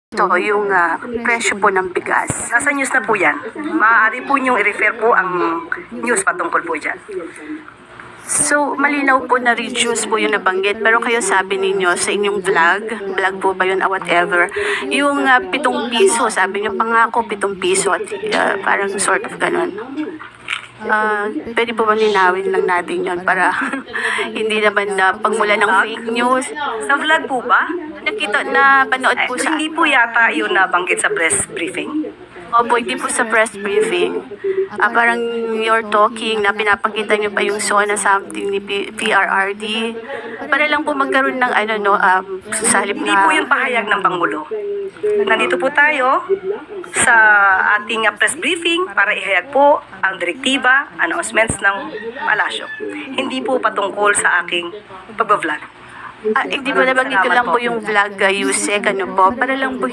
Ito yung presyo po ng bigas. Nasa news na po yan. Maaari po niyong i-refer po ang news patungkol po dyan. So, malinaw po na reduce po yung nabanggit. Pero kayo sabi ninyo sa inyong vlog po ba yun, whatever, yung 7 piso, sabi niyo pangako 7 piso at parang sort of ganun. Pwede po ba linawin lang natin yun para hindi naman na pagmula ng fake news. Sa vlog po ba? Nakita na panood po sa... Hindi po yata yun nabanggit sa press briefing. Opo, hindi po sa press briefing. Parang you're talking na pinapakita niyo pa yung SONA something ni PRRD. Para lang po magkaroon ng sa halip Hindi na... po yung pahayag ng Pangulo. Nandito po tayo sa ating press briefing para ihayag po ang direktiba, announcements ng palasyo. Hindi po patungkol sa aking pag-vlog. Hindi po nabanggit ko lang po yung vlog, Yusek, para lang po